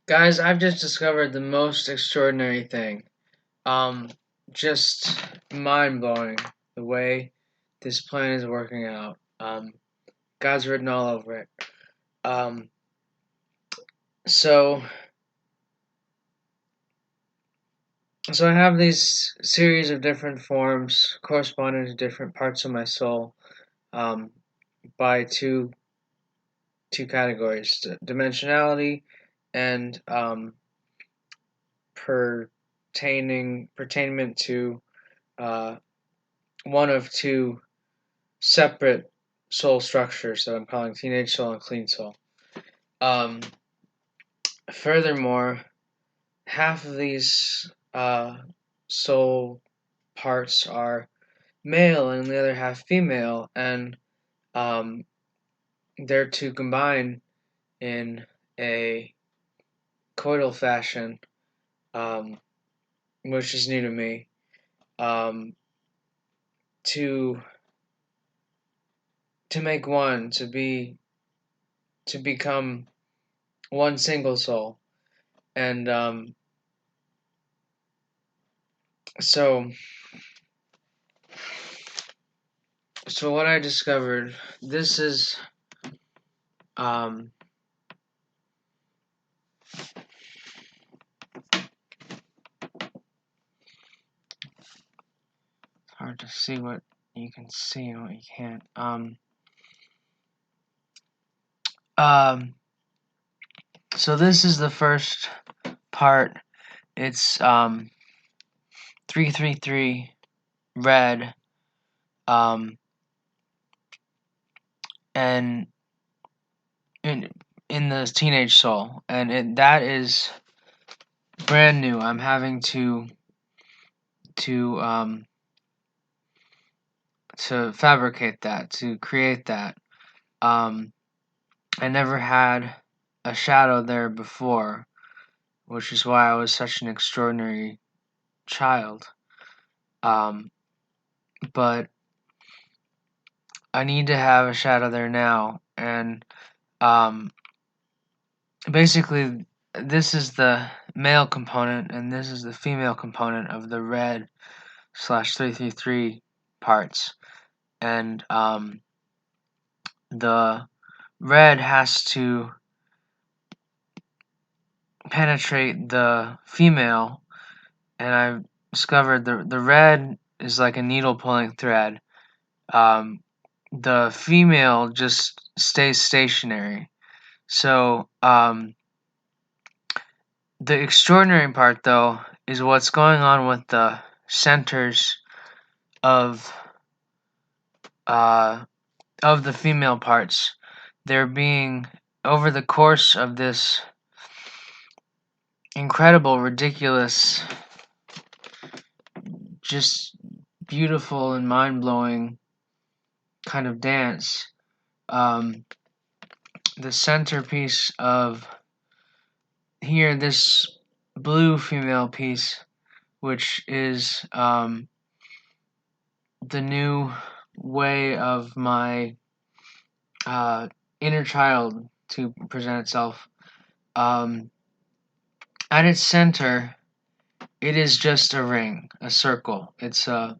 Guys, I've just discovered the most extraordinary thing. Um, just mind blowing the way this plan is working out. God's written all over it. Um, so, so I have these series of different forms corresponding to different parts of my soul, um, by two categories: dimensionality and pertainment to uh, one of two separate soul structures that I'm calling teenage soul and clean soul. Um, Furthermore, half of these soul parts are male and the other half female, and um, they're to combine in a coital fashion, um, which is new to me, um, to to make one, to become one single soul, and so so what I discovered, this is um hard to see what you can see and what you can't. Um so this is the first part. It's 333 red, um and in the teenage soul, and that is brand new. I'm having to um to fabricate that, to create that. um I never had a shadow there before, which is why I was such an extraordinary child. Um, but I need to have a shadow there now, and um, basically, this is the male component, and this is the female component of the red slash 333 parts, and the red has to penetrate the female, and I've discovered the red is like a needle pulling thread. Um, the female just stays stationary. So the extraordinary part, though, is what's going on with the centers of uh, of the female parts. They're being, over the course of this incredible, ridiculous, just beautiful and mind blowing kind of dance. Um, the centerpiece of here, this blue female piece, which is the new way of my uh, inner child to present itself. Um, at its center, it is just a ring, a circle. It's a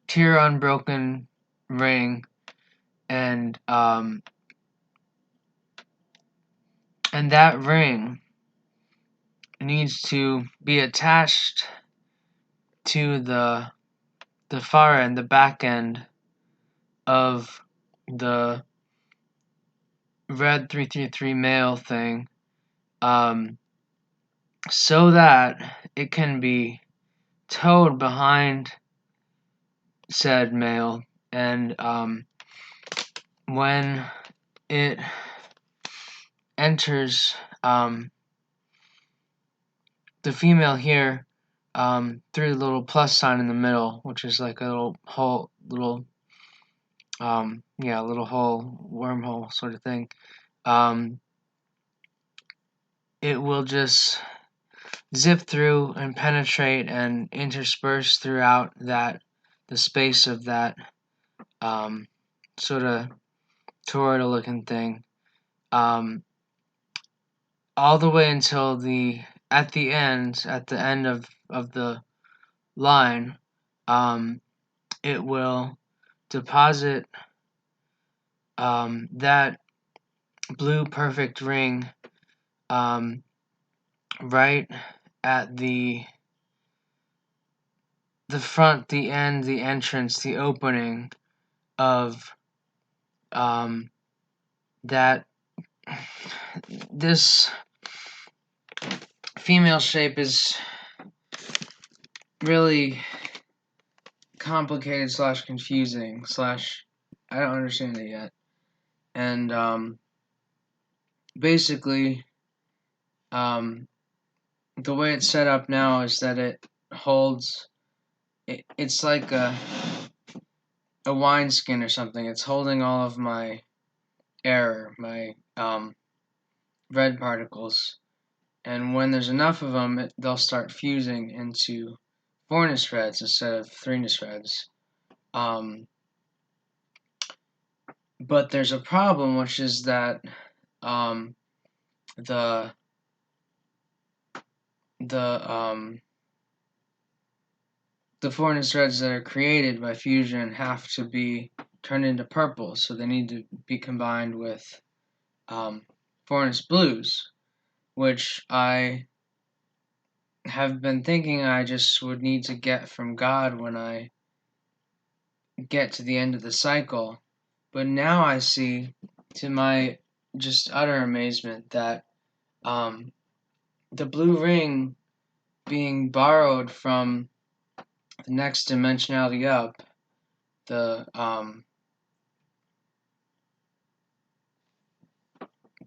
tear unbroken ring, and that ring needs to be attached to the far end, the back end of the red 333 male thing, um, so that it can be towed behind said male, and when it enters the female here, through the little plus sign in the middle, which is like a little hole, little hole, wormhole sort of thing. Um, it will just zip through and penetrate and intersperse throughout the space of that sort of toroidal looking thing. Um, all the way until at the end of the line, it will deposit that blue perfect ring right at the front, the end, the entrance, the opening of that this female shape is really complicated slash confusing slash I don't understand it yet. And basically, the way it's set up now is that it holds. It's like a wineskin or something. It's holding all of my air, my red particles, and when there's enough of them, they'll start fusing into 4-ness reds instead of 3-ness reds. But there's a problem, which is that the the 4-ness reds that are created by fusion have to be turned into purple, so they need to be combined with 4-ness blues, which I have been thinking I just would need to get from God when I get to the end of the cycle. But now I see, to my just utter amazement, that the blue ring being borrowed from the next dimensionality up, the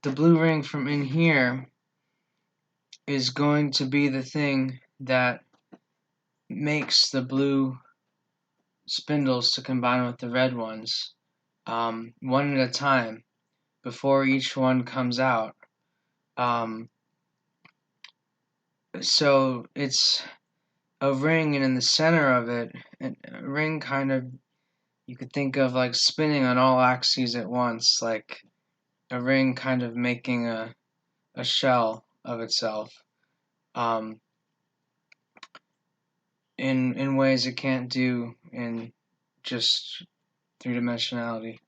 blue ring from in here is going to be the thing that makes the blue spindles to combine with the red ones, one at a time, before each one comes out. So it's a ring, and in the center of it, a ring kind of, you could think of like spinning on all axes at once, like a ring kind of making a shell of itself, in ways it can't do in just 3-dimensionality.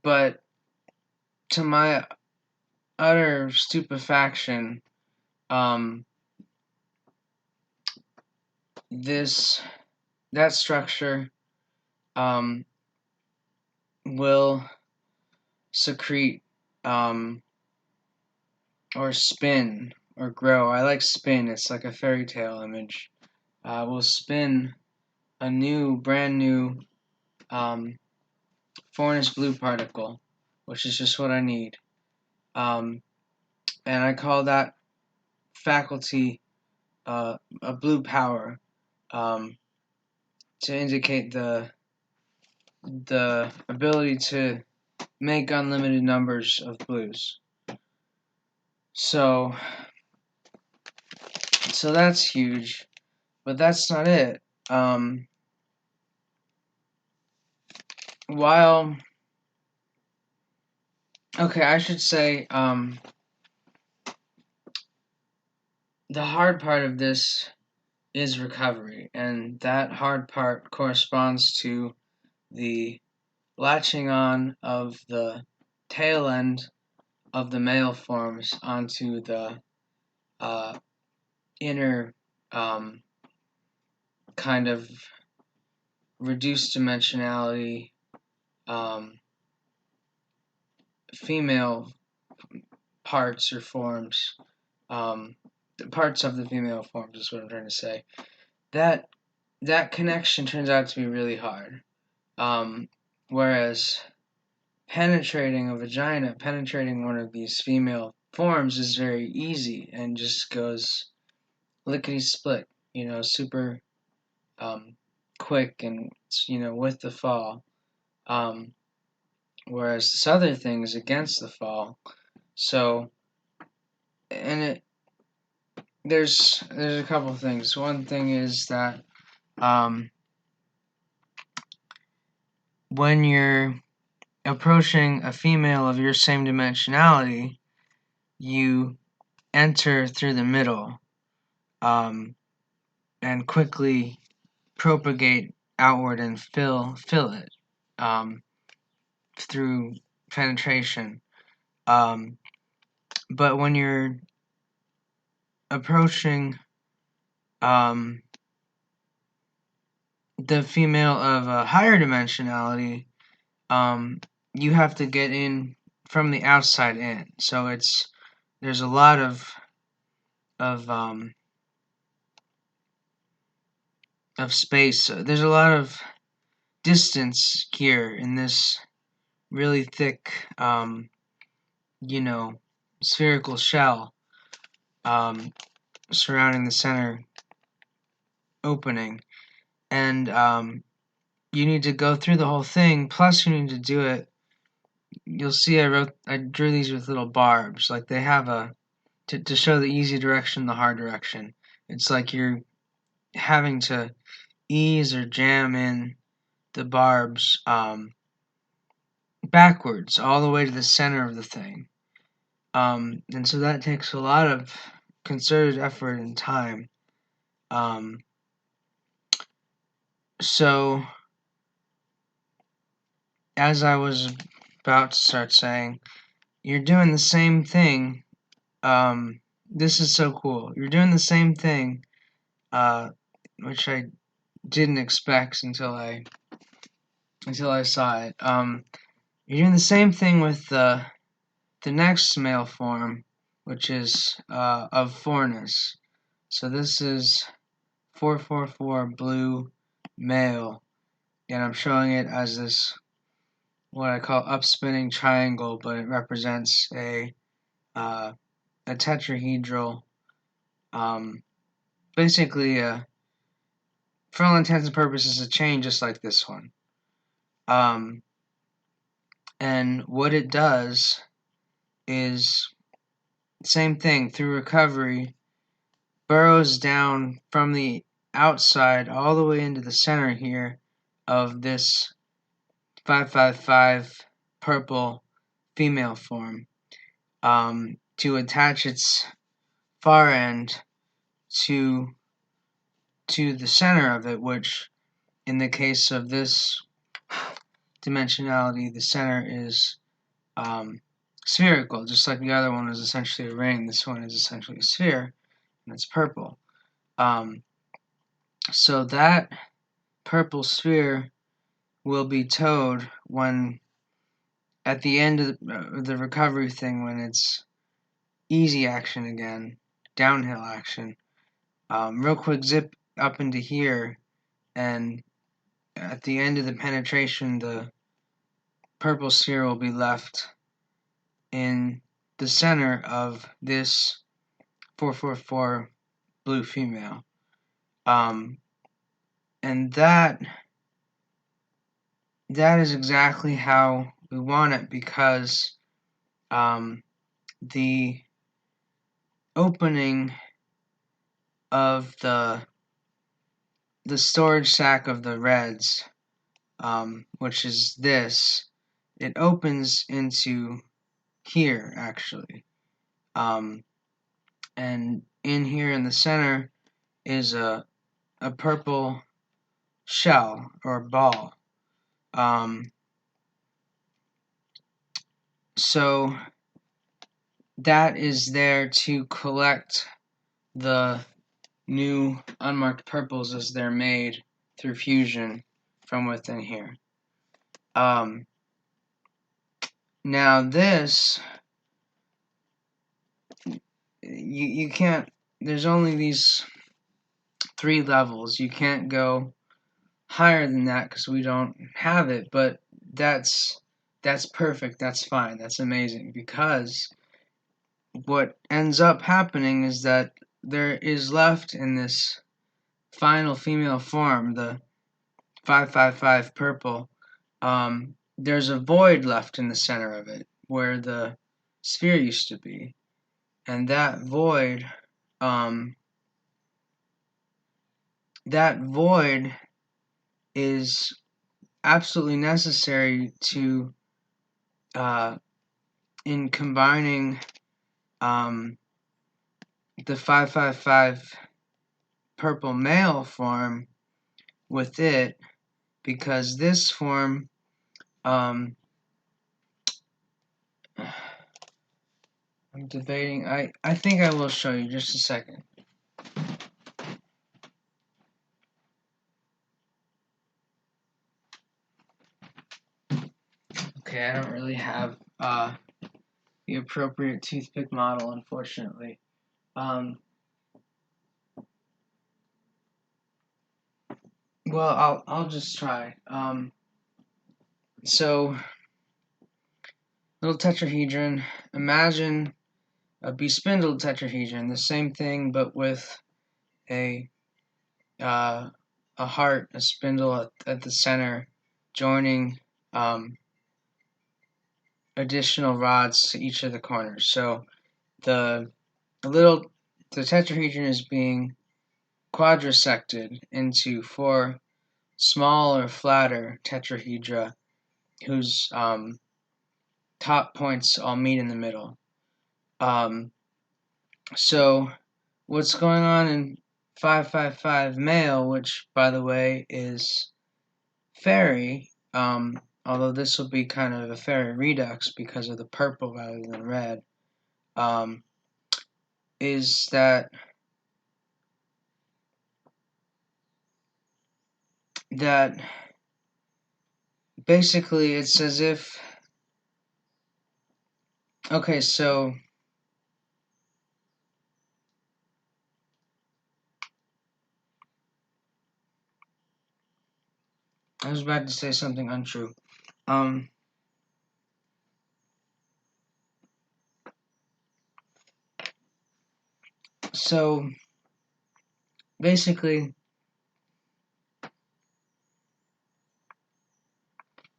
But to my utter stupefaction, that structure will secrete or spin or grow. I like spin. It's like a fairy tale image. Will spin a brand new 4-ness blue particle, which is just what I need. And I call that faculty a blue power, to indicate the ability to make unlimited numbers of blues. So that's huge, but that's not it. I should say, the hard part of this is recovery, and that hard part corresponds to the latching on of the tail end of the male forms onto the inner kind of reduced dimensionality female parts or forms, parts of the female forms is what I'm trying to say. That connection turns out to be really hard. Whereas penetrating a vagina, penetrating one of these female forms is very easy and just goes lickety split, super quick and, with the fall. Whereas this other thing is against the fall. So, and there's a couple of things. One thing is that when you're approaching a female of your same dimensionality, you enter through the middle, and quickly propagate outward and fill it, through penetration. But when you're approaching the female of a higher dimensionality, you have to get in from the outside in. So there's a lot of space. There's a lot of distance here in this really thick, spherical shell, surrounding the center opening. And you need to go through the whole thing, plus you need to do it. You'll see I drew these with little barbs, like they have to show the easy direction, the hard direction. It's like you're having to ease or jam in the barbs backwards all the way to the center of the thing. And so that takes a lot of concerted effort and time. So as I was about to start saying, you're doing the same thing. This is so cool. You're doing the same thing, which I didn't expect until I saw it. You're doing the same thing with the next male form, which is of fourness. So this is 444 blue male, and I'm showing it as this what I call upspinning triangle, but it represents a tetrahedral, basically for all intents and purposes a chain just like this one. And what it does is same thing through recovery, burrows down from the outside all the way into the center here of this 555 purple female form, to attach its far end to the center of it, which in the case of this dimensionality, the center is spherical, just like the other one is essentially a ring. This one is essentially a sphere, and it's purple. So that purple sphere will be towed when, at the end of the recovery thing, when it's easy action again, downhill action, real quick zip up into here, and at the end of the penetration, the purple sphere will be left in the center of this 444 blue female. And that is exactly how we want it, because the opening of the storage sac of the reds, which is this, it opens into here actually. And in here in the center is a purple shell or ball. So that is there to collect the new unmarked purples as they're made through fusion from within here. Now this, you can't, there's only these 3 levels. You can't go higher than that because we don't have it, but that's perfect, that's fine, that's amazing, because what ends up happening is that there is left in this final female form, the 555 purple, there's a void left in the center of it where the sphere used to be, and that void is absolutely necessary to in combining the 555 purple male form with it, because this form, I'm debating. I think I will show you just a second. Okay, I don't really have the appropriate toothpick model, unfortunately. Well, I'll just try. So, little tetrahedron. Imagine a bespindled tetrahedron, the same thing, but with a heart, a spindle at the center, joining additional rods to each of the corners. So the tetrahedron is being quadrisected into 4 smaller, flatter tetrahedra whose top points all meet in the middle. So what's going on in 555 male, which by the way is fairy, although this will be kind of a fairy redux because of the purple rather than red, is that basically it's as if, okay, so I was about to say something untrue. So basically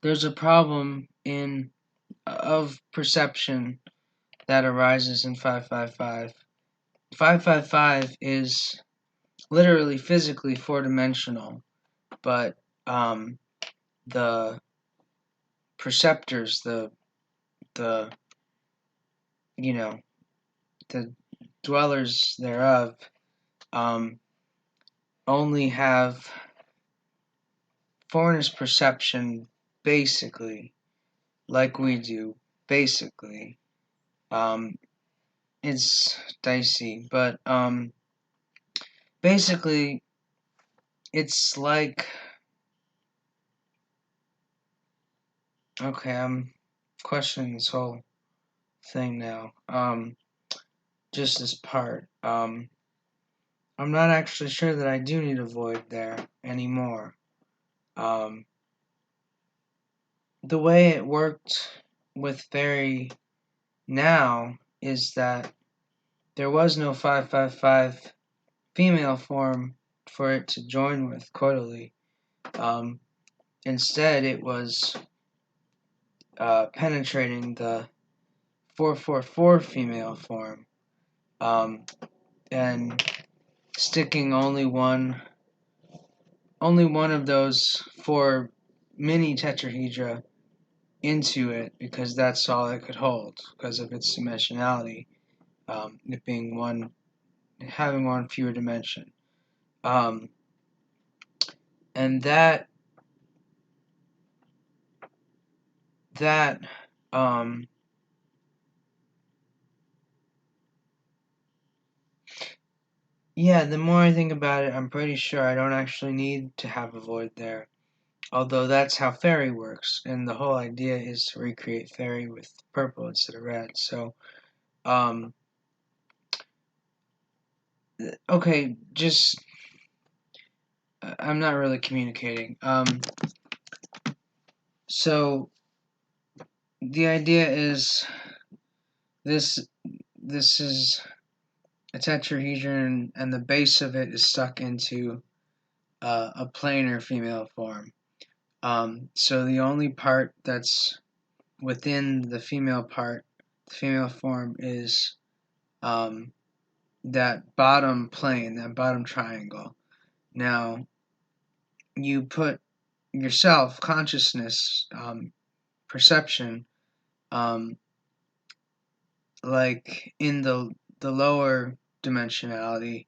there's a problem of perception that arises in 555. 555 is literally physically 4-dimensional, but the perceptors, the the dwellers thereof, only have foreigners perception basically, like we do, basically. It's dicey, but basically it's like, okay, I'm questioning this whole thing now. Just this part. I'm not actually sure that I do need a void there anymore. The way it worked with fairy now is that there was no 555 female form for it to join with coitally. Instead, it was penetrating the 444 female form and sticking only one of those 4 mini tetrahedra into it, because that's all it could hold because of its dimensionality, it being having one fewer dimension, and that yeah, the more I think about it, I'm pretty sure I don't actually need to have a void there. Although that's how fairy works, and the whole idea is to recreate fairy with purple instead of red. So, okay, just I'm not really communicating. So the idea is this is a tetrahedron, and the base of it is stuck into a planar female form. So the only part that's within the female part, the female form, is that bottom plane, that bottom triangle. Now, you put yourself, consciousness, perception, like in the lower dimensionality,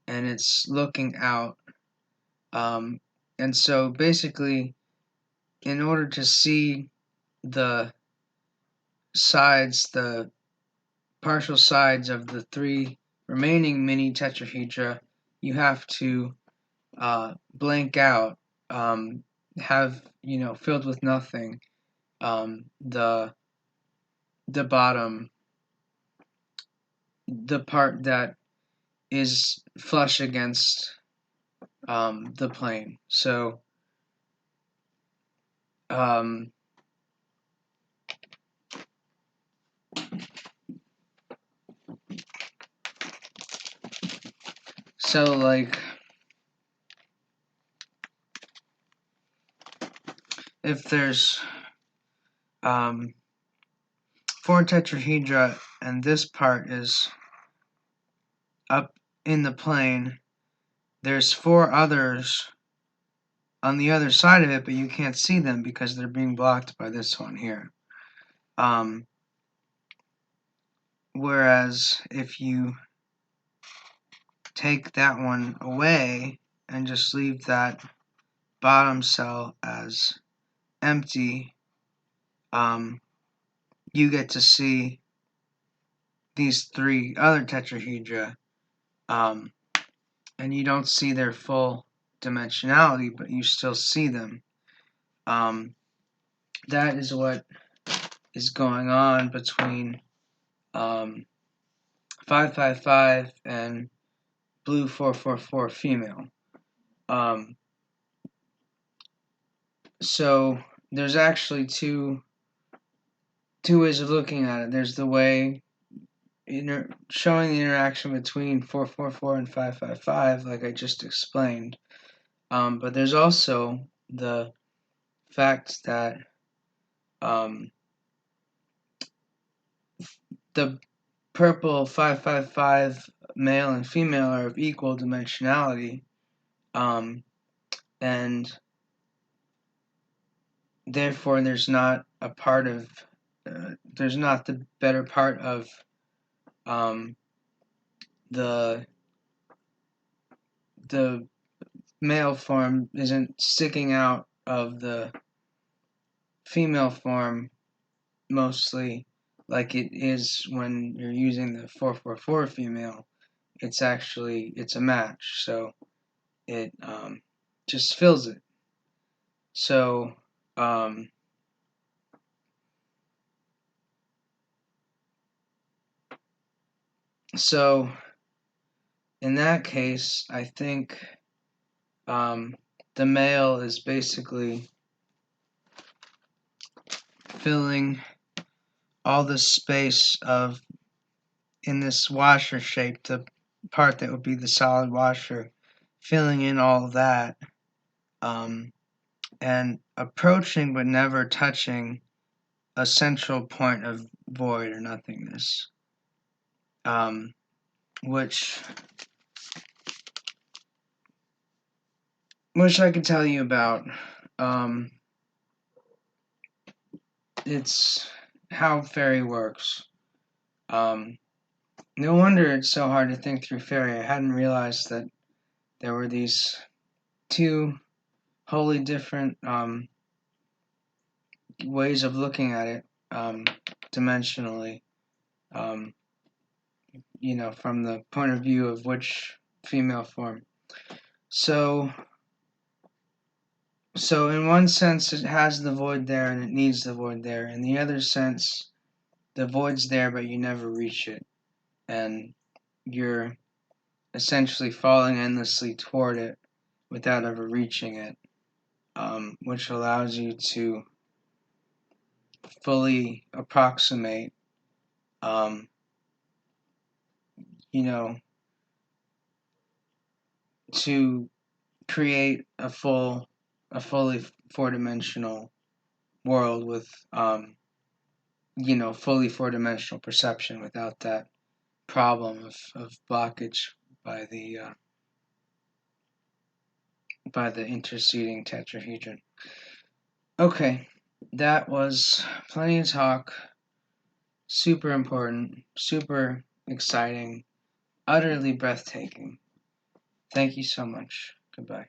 and it's looking out. And so basically, in order to see the sides, the partial sides of the three remaining mini tetrahedra, you have to blank out, have filled with nothing, the bottom, the part that is flush against the plane. So um, like if there's 4 tetrahedra and this part is up in the plane, there's 4 others on the other side of it, but you can't see them because they're being blocked by this one here. Whereas if you take that one away and just leave that bottom cell as empty, you get to see these 3 other tetrahedra, and you don't see their full dimensionality, but you still see them. That is what is going on between 555 and blue 444 female. So there's actually two ways of looking at it. There's the way showing the interaction between 444 and 555, like I just explained. But there's also the fact that the purple 555 male and female are of equal dimensionality, and therefore there's not a part of there's not the better part of the male form isn't sticking out of the female form mostly like it is when you're using the 444 female. It's a match, so it just fills it. So so in that case, I think the male is basically filling all the space of in this washer shape, the part that would be the solid washer, filling in all of that, and approaching but never touching a central point of void or nothingness, which I could tell you about. It's how fairy works. No wonder it's so hard to think through fairy. I hadn't realized that there were these 2 wholly different ways of looking at it dimensionally, from the point of view of which female form. So in one sense it has the void there and it needs the void there. In the other sense, the void's there but you never reach it. And you're essentially falling endlessly toward it without ever reaching it, which allows you to fully approximate, to create a fully 4-dimensional world with, fully 4-dimensional perception without that problem of blockage by the interceding tetrahedron. Okay, that was plenty of talk. super important, super exciting, utterly breathtaking. Thank you so much. Goodbye.